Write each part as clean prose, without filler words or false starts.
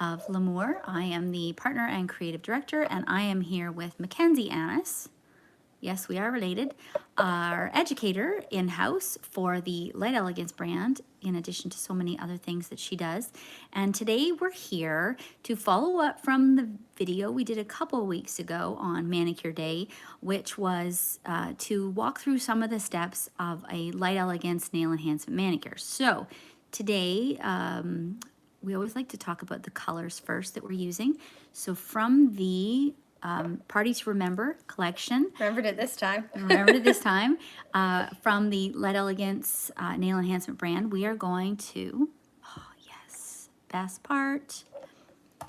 of L'Amour. I am the partner and creative director, and I am here with Mackenzie Annis. Yes, we are related. Our educator in-house for the Light Elegance brand, in addition to so many other things that she does. And today we're here to follow up from the video we did a couple of weeks ago on Manicure Day, which was to walk through some of the steps of a Light Elegance nail enhancement manicure. So today, we always like to talk about the colors first that we're using. So from the Party to Remember collection. Remembered it this time. Remembered it this time. From the Light Elegance nail enhancement brand, we are going to, oh yes, best part,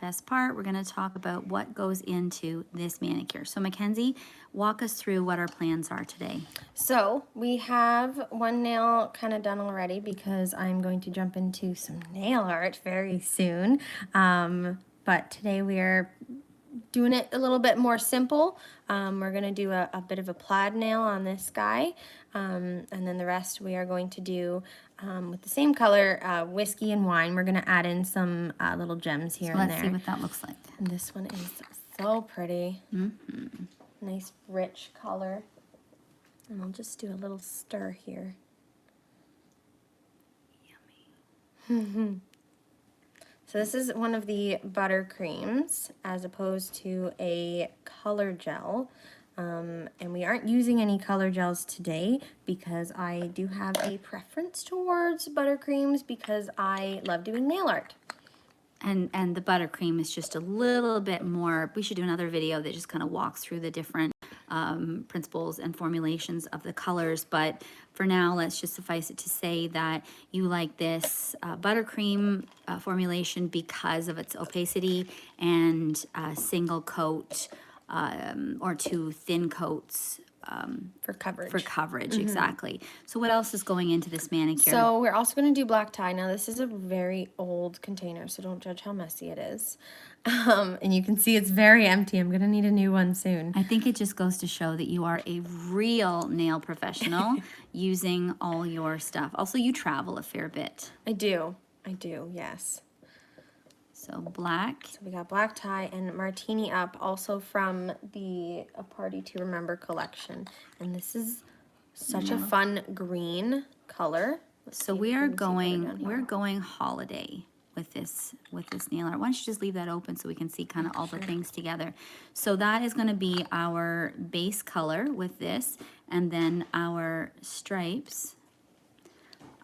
we're going to talk about what goes into this manicure. So Mackenzie, walk us through what our plans are today. So we have one nail kind of done already because I'm going to jump into some nail art very soon. But today we are doing it a little bit more simple. We're going to do a bit of a plaid nail on this guy, and then the rest we are going to do with the same color, whiskey and wine. We're going to add in some little gems here and there. Let's see what that looks like. And this one is so pretty. Nice rich color. And I'll just do a little stir here. Yummy. So this is one of the buttercreams as opposed to a color gel. And we aren't using any color gels today because I do have a preference towards buttercreams because I love doing nail art. And the buttercream is just a little bit more, we should do another video that just kind of walks through the different principles and formulations of the colors, but for now let's just suffice it to say that you like this buttercream formulation because of its opacity and single coat or two thin coats For coverage. Exactly. So what else is going into this manicure? So we're also going to do black tie. Now this is a very old container, so don't judge how messy it is. And you can see it's very empty. I'm going to need a new one soon. I think it just goes to show that you are a real nail professional using all your stuff. Also, you travel a fair bit. I do, yes. So black. So we got black tie and martini up, also from the A Party to Remember collection. And this is such a fun green color. So we're going holiday with this nail art. Why don't you just leave that open so we can see kind of all the things together. So that is going to be our base color with this, and then our stripes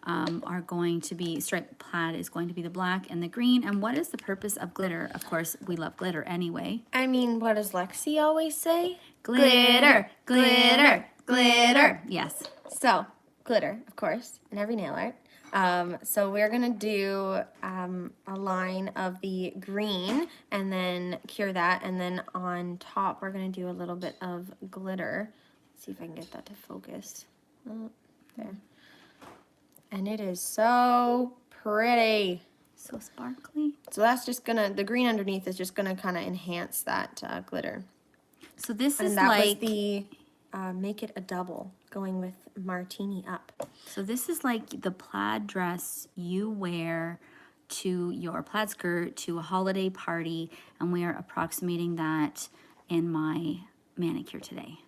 are going to be, striped plaid is going to be the black and the green. And what is the purpose of glitter? Of course, we love glitter anyway. I mean, what does Lexi always say? Glitter, glitter, glitter. Yes. So, glitter, of course, in every nail art. So we're going to do a line of the green and then cure that. And then on top, we're going to do a little bit of glitter. Let's see if I can get that to focus. Oh, there. And it is so pretty. So sparkly. So that's just going to, the green underneath is just going to kind of enhance that glitter. So this is and that like was the make it a double, going with martini up. So this is like the plaid dress you wear to your plaid skirt to a holiday party, and we are approximating that in my manicure today.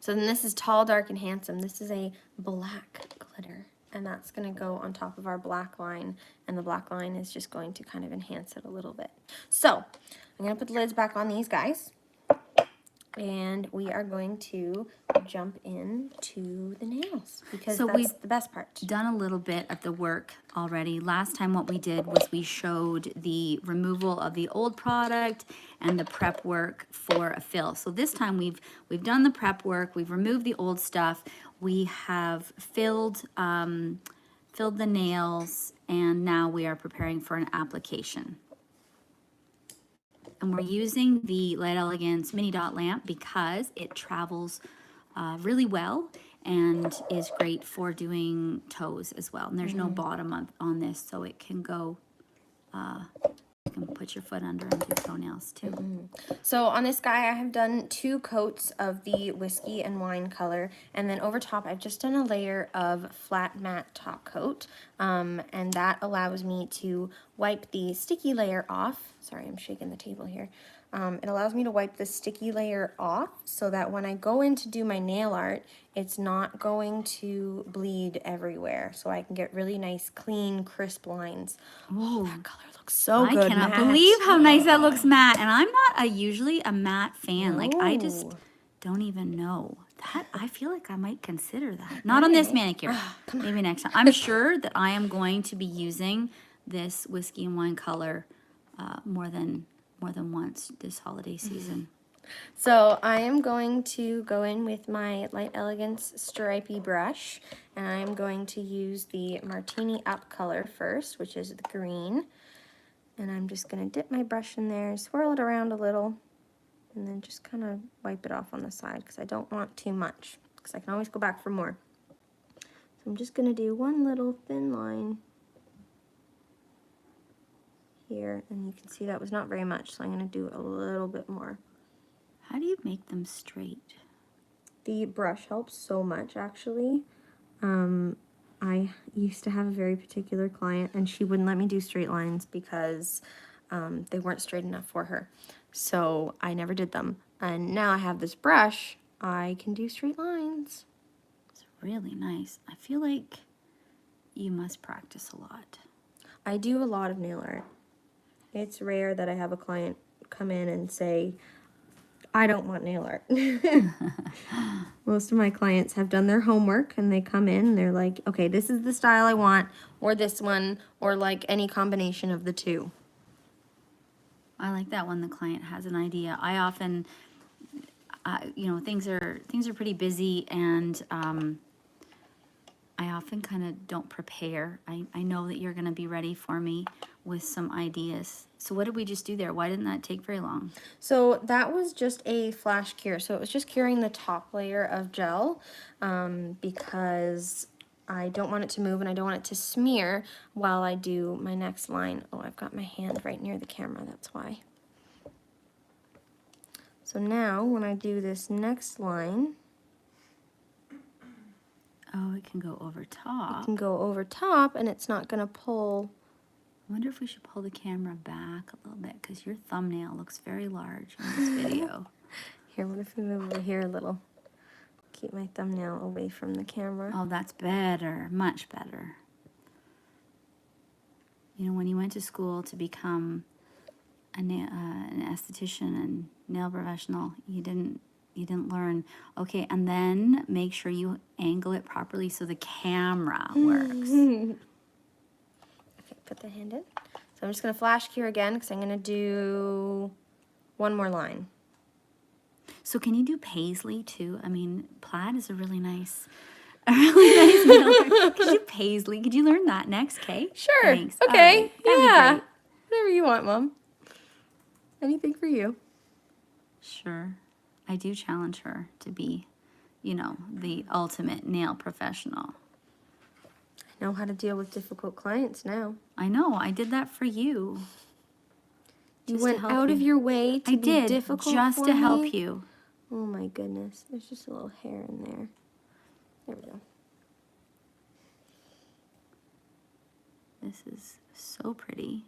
So then this is Tall, Dark, and Handsome. This is a black glitter, and that's going to go on top of our black line, and the black line is just going to kind of enhance it a little bit. So I'm going to put the lids back on these guys. And we are going to jump into the nails because that's the best part. Done a little bit of the work already. Last time what we did was we showed the removal of the old product and the prep work for a fill. So this time we've done the prep work, we've removed the old stuff, we have filled the nails, and now we are preparing for an application. And we're using the Light Elegance mini dot lamp because it travels really well and is great for doing toes as well. And there's no bottom on this, so it can go, you can put your foot under and do toenails too. So on this guy, I have done 2 coats of the whiskey and wine color, and then over top, I've just done a layer of flat matte top coat, and that allows me to wipe the sticky layer off. Sorry, I'm shaking the table here. It allows me to wipe the sticky layer off so that when I go in to do my nail art, it's not going to bleed everywhere. So I can get really nice, clean, crisp lines. Oh, that color looks so I good, cannot matte. believe how nice that looks matte. And I'm not usually a matte fan. Like, I just No. don't even know. That, I feel like I might consider that. Not on this Alright. manicure. Maybe next time. I'm sure that I am going to be using this whiskey and wine color more than once this holiday season. So I am going to go in with my Light Elegance stripey brush, and I'm going to use the Martini Up color first, which is the green. And I'm just going to dip my brush in there, swirl it around a little, and then just kind of wipe it off on the side because I don't want too much, because I can always go back for more. So I'm just going to do one little thin line here, and you can see that was not very much, so I'm going to do a little bit more. How do you make them straight? The brush helps so much, actually. I used to have a very particular client, and she wouldn't let me do straight lines because they weren't straight enough for her. So I never did them. And now I have this brush, I can do straight lines. It's really nice. I feel like you must practice a lot. I do a lot of nail art. It's rare that I have a client come in and say, I don't want nail art. Most of my clients have done their homework and they come in and they're like, okay, this is the style I want, or this one, or like any combination of the two. I like that when the client has an idea. I often, you know, things are pretty busy, and I often kind of don't prepare. I know that you're going to be ready for me with some ideas. So what did we just do there? Why didn't that take very long? So that was just a flash cure. So it was just curing the top layer of gel because I don't want it to move and I don't want it to smear while I do my next line. Oh, I've got my hand right near the camera, that's why. So now when I do this next line, Oh, it can go over it top. can go over top and it's not gonna pull. I wonder if we should pull the camera back a little bit, because your thumbnail looks very large in this video. Here, what if we move over here a little? Keep my thumbnail away from the camera. Oh, that's better. Much better. You know, when you went to school to become an esthetician and nail professional, you didn't learn. Okay, and then make sure you angle it properly so the camera works. Okay, put the hand in. So I'm just going to flash cure again because I'm going to do one more line. So can you do paisley too? I mean, plaid is a really nice nail art. Could you do paisley? Could you learn that next, Kay? Sure. Thanks. Okay. All right. That'd be Yeah. great. Whatever you want, Mom. Anything for you. Sure. I do challenge her to be, you know, the ultimate nail professional. I know how to deal with difficult clients now. I know. I did that for you. You Just to went help out you. of your way to I be did, difficult just for to help me? you. Oh my goodness. There's just a little hair in there. There we go. This is so pretty.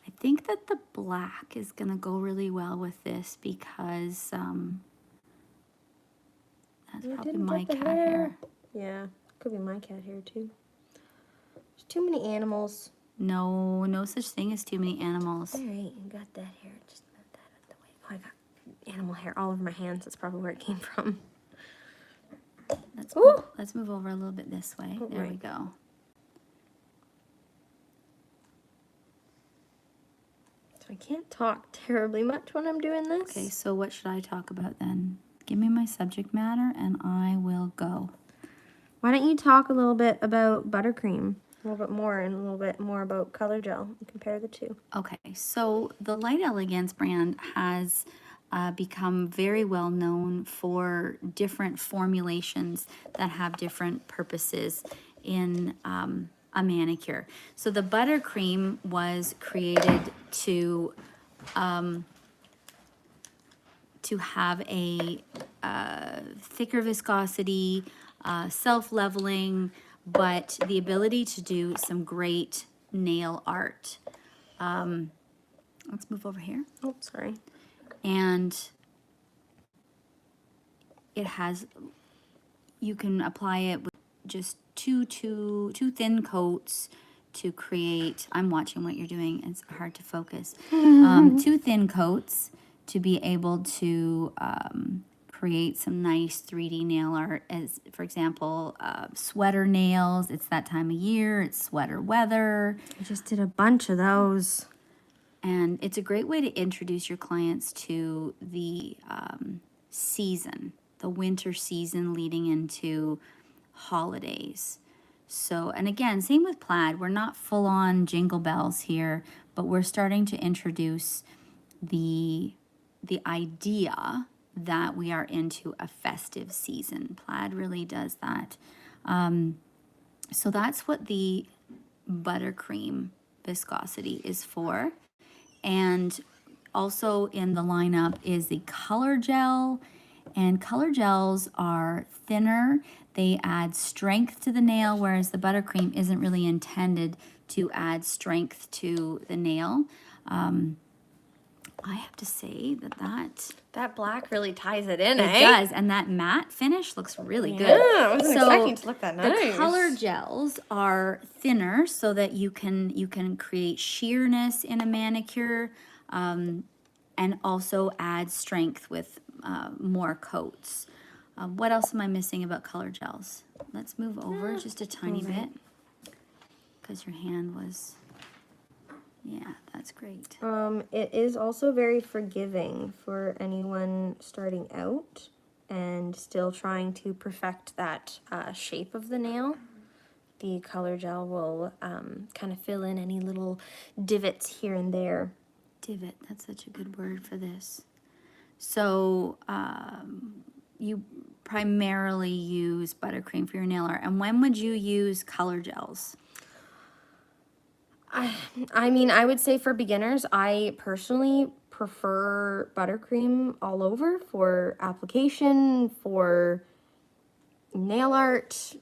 I think that the black is going to go really well with this because that's You probably didn't my get the cat hair. Yeah, could be my cat hair too. There's too many animals. No, no such thing as too many animals. All right, you got that hair. Just move that out of the way. Oh, I got animal hair all over my hands. That's probably where it came from. Let's move over a little bit this way. There we right. go. So I can't talk terribly much when I'm doing this. Okay, so what should I talk about then? Give me my subject matter and I will go. Why don't you talk a little bit about buttercream? A little bit more and a little bit more about color gel and compare the two. Okay, so the Light Elegance brand has become very well known for different formulations that have different purposes in a manicure. So the buttercream was created to have a thicker viscosity, self-leveling, but the ability to do some great nail art. Let's move over here. Oh, sorry. And it has, you can apply it with just two thin coats to create, I'm watching what you're doing, it's hard to focus. Two thin coats to be able to create some nice 3D nail art, as for example, sweater nails. It's that time of year, it's sweater weather. I just did a bunch of those. And it's a great way to introduce your clients to the season, the winter season leading into holidays. So, and again, same with plaid. We're not full on jingle bells here, but we're starting to introduce the idea that we are into a festive season. Plaid really does that. So that's what the buttercream viscosity is for. And also in the lineup is the color gel, and color gels are thinner. They add strength to the nail, whereas the buttercream isn't really intended to add strength to the nail. I have to say that black really ties it in, it does, and that matte finish looks really good. Yeah, I wasn't expecting to look that nice. The color gels are thinner so that you can create sheerness in a manicure, and also add strength with more coats. What else am I missing about color gels? Let's move over just a tiny bit, because your hand was, yeah, that's great. It is also very forgiving for anyone starting out and still trying to perfect that shape of the nail. The color gel will kind of fill in any little divots here and there. Divot, that's such a good word for this. So you primarily use buttercream for your nail art. And when would you use color gels? I mean, I would say for beginners, I personally prefer buttercream all over for application, for nail art.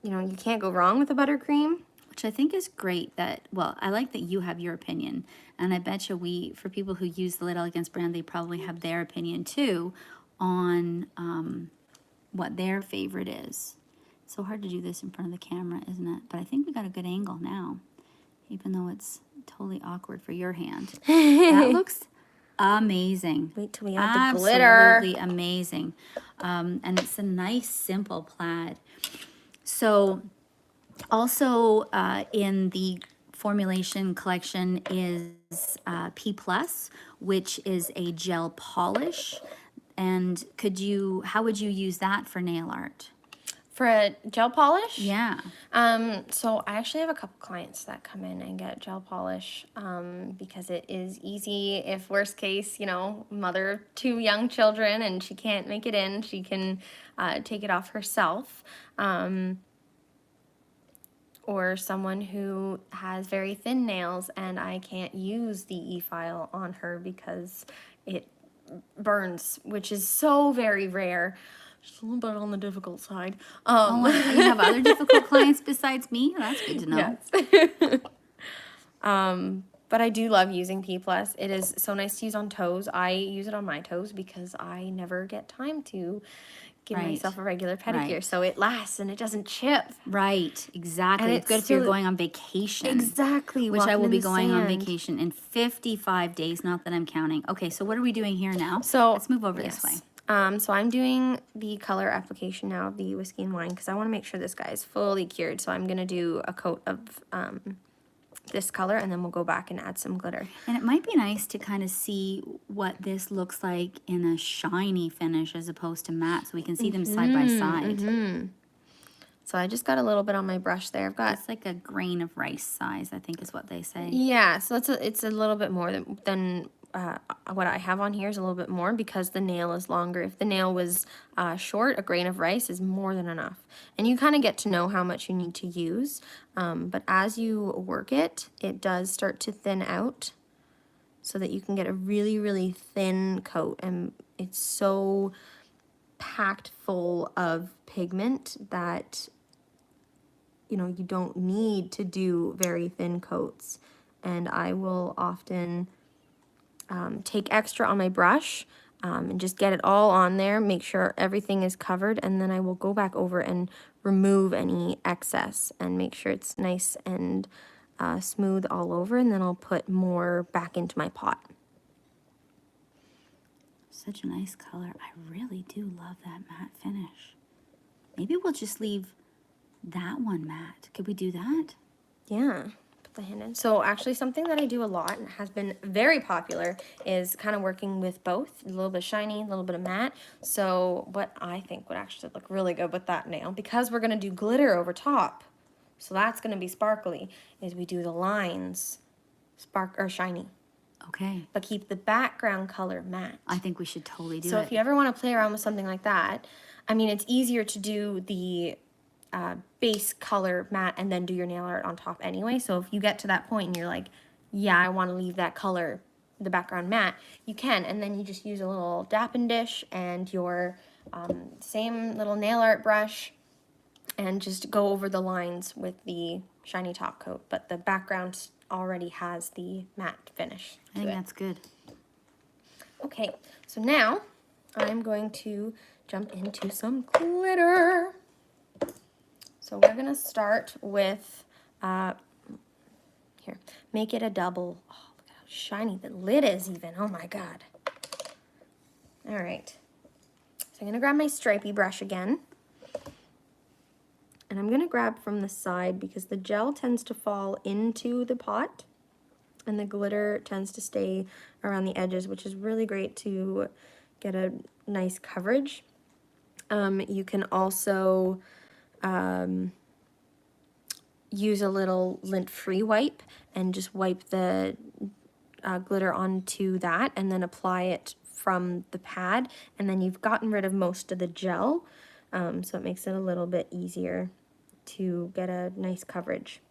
You know, you can't go wrong with a buttercream. Which I think is great that, well, I like that you have your opinion. And I bet you for people who use the Light Elegance brand, they probably have their opinion too on what their favorite is. It's so hard to do this in front of the camera, isn't it? But I think we got a good angle now, even though it's totally awkward for your hand. That looks amazing. Wait till we add the glitter. Absolutely amazing. And it's a nice, simple plaid. So also in the formulation collection is P+, which is a gel polish. And how would you use that for nail art? For a gel polish? Yeah. So I actually have a couple clients that come in and get gel polish because it is easy. If worst case, you know, mother of 2 young children and she can't make it in, she can take it off herself. Or someone who has very thin nails and I can't use the e-file on her because it burns, which is so very rare. Just a little bit on the difficult side. Oh, you have other difficult clients besides me? That's good to know. Yes. But I do love using P+. It is so nice to use on toes. I use it on my toes because I never get time to give myself a regular pedicure. So it lasts and it doesn't chip. Right, exactly. And it's good if you're going on vacation. Exactly. Which I will be going on vacation in 55 days, not that I'm counting. Okay, so what are we doing here now? So let's move over this way. So I'm doing the color application now of the whiskey and wine because I want to make sure this guy is fully cured. So I'm going to do a coat of this color and then we'll go back and add some glitter. And it might be nice to kind of see what this looks like in a shiny finish as opposed to matte so we can see them side by side. So I just got a little bit on my brush there. I've got it's like a grain of rice size, I think is what they say. Yeah, so it's a little bit more than what I have on here is a little bit more because the nail is longer. If the nail was short, a grain of rice is more than enough. And you kind of get to know how much you need to use. But as you work it, it does start to thin out so that you can get a really, really thin coat. And it's so packed full of pigment that, you know, you don't need to do very thin coats. And I will often take extra on my brush and just get it all on there, make sure everything is covered, and then I will go back over and remove any excess and make sure it's nice and smooth all over, and then I'll put more back into my pot. Such a nice color. I really do love that matte finish. Maybe we'll just leave that one matte. Could we do that? Yeah. The hand in. So actually something that I do a lot and has been very popular is kind of working with both, a little bit shiny, a little bit of matte. So what I think would actually look really good with that nail, because we're going to do glitter over top, so that's going to be sparkly, is we do the lines shiny, Okay. but keep the background color matte. I think we should totally do So it. if you ever want to play around with something like that, I mean, it's easier to do the base color matte and then do your nail art on top anyway. So if you get to that point and you're like, yeah, I want to leave that color, the background matte, you can. And then you just use a little dapping dish and your same little nail art brush and just go over the lines with the shiny top coat. But the background already has the matte finish. I think that's good. Okay, so now I'm going to jump into some glitter. So we're going to start with, here, make it a double. Oh, look how shiny the lid is even. Oh my God. All right. So I'm going to grab my stripey brush again. And I'm going to grab from the side because the gel tends to fall into the pot and the glitter tends to stay around the edges, which is really great to get a nice coverage. You can also use a little lint-free wipe and just wipe the glitter onto that and then apply it from the pad, and then you've gotten rid of most of the gel, so it makes it a little bit easier to get a nice coverage.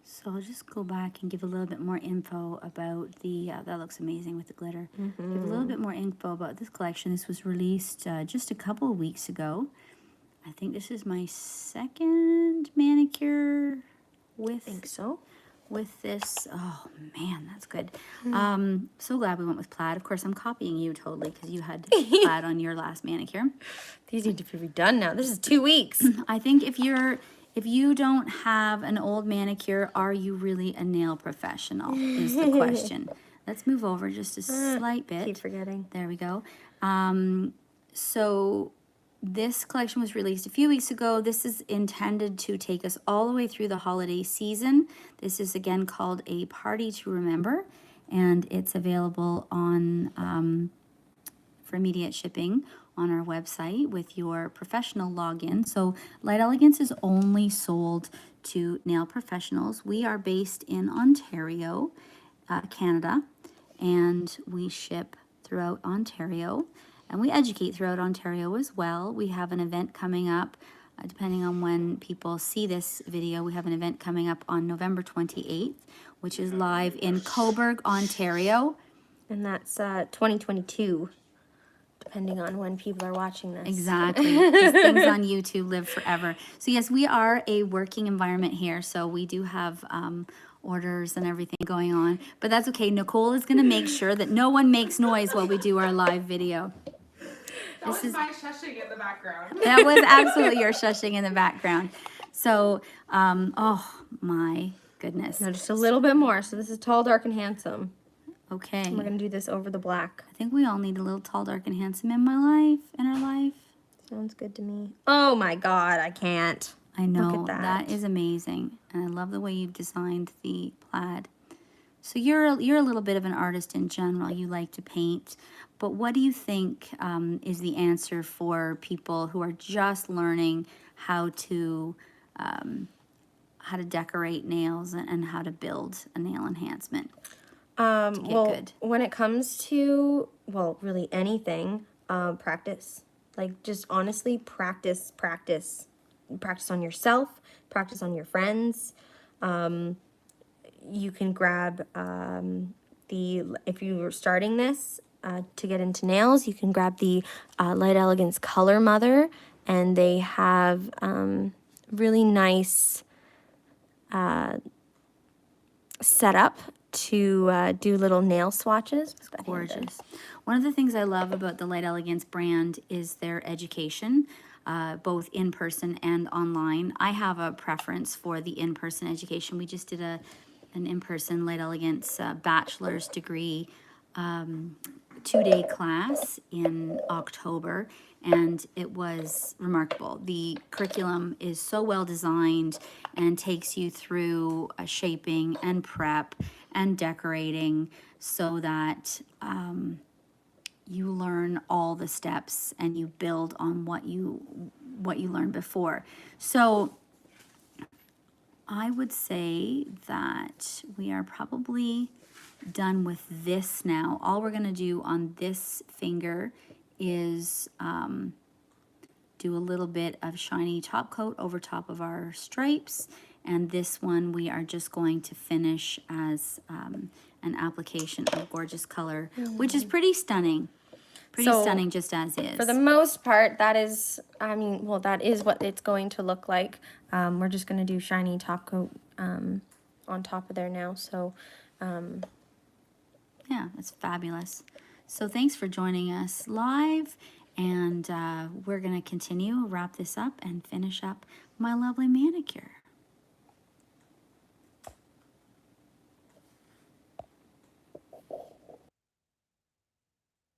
So I'll just go back and give a little bit more info about the, that looks amazing with the glitter. Give a little bit more info about this collection. This was released just a couple of weeks ago. I think this is my second manicure with, I think so. with this. Oh man, that's good. So glad we went with plaid. Of course, I'm copying you totally because you had plaid on your last manicure. These need to be redone now. This is 2 weeks. I think if you don't have an old manicure, are you really a nail professional is the question. Let's move over just a slight bit. Keep forgetting. There we go. So this collection was released a few weeks ago. This is intended to take us all the way through the holiday season. This is again called A Party to Remember, and it's available on for immediate shipping on our website with your professional login. So Light Elegance is only sold to nail professionals. We are based in Ontario, Canada, and we ship throughout Ontario, and we educate throughout Ontario as well. We have an event coming up, depending on when people see this video, we have an event coming up on November 28th, which is live in Cobourg, Ontario. And that's 2022. Depending on when people are watching this. Exactly. These things on YouTube live forever. So yes, we are a working environment here. So we do have orders and everything going on. But that's okay. Nicole is going to make sure that no one makes noise while we do our live video. That was my shushing in the background. That was absolutely your shushing in the background. So, oh my goodness. No, just a little bit more. So this is Tall, Dark, and Handsome. Okay. And we're going to do this over the black. I think we all need a little tall, dark, and handsome in our life. Sounds good to me. Oh my God, I can't. I know. Look at that. That is amazing. And I love the way you've designed the plaid. So you're a little bit of an artist in general. You like to paint. But what do you think is the answer for people who are just learning how to how to decorate nails and how to build a nail enhancement. Well, good. when it comes to, well, really anything, practice. Like, just honestly, practice. Practice on yourself, practice on your friends. You can grab if you were starting this to get into nails, you can grab the Light Elegance Color Mother, and they have really nice setup to do little nail swatches. Gorgeous. One of the things I love about the Light Elegance brand is their education, both in person and online. I have a preference for the in-person education. We just did an in-person Light Elegance bachelor's degree 2-day class in October, and it was remarkable. The curriculum is so well designed and takes you through a shaping and prep and decorating so that you learn all the steps and you build on what you learned before. So I would say that we are probably done with this now. All we're gonna do on this finger is do a little bit of shiny top coat over top of our stripes, and this one we are just going to finish as an application of Gorgeous Color, which is pretty stunning. Pretty So, stunning just as is. For the most part, that is, that is what it's going to look like. We're just going to do shiny top coat on top of there now. So, yeah, that's fabulous. So thanks for joining us live, and we're going to continue, wrap this up, and finish up my lovely manicure.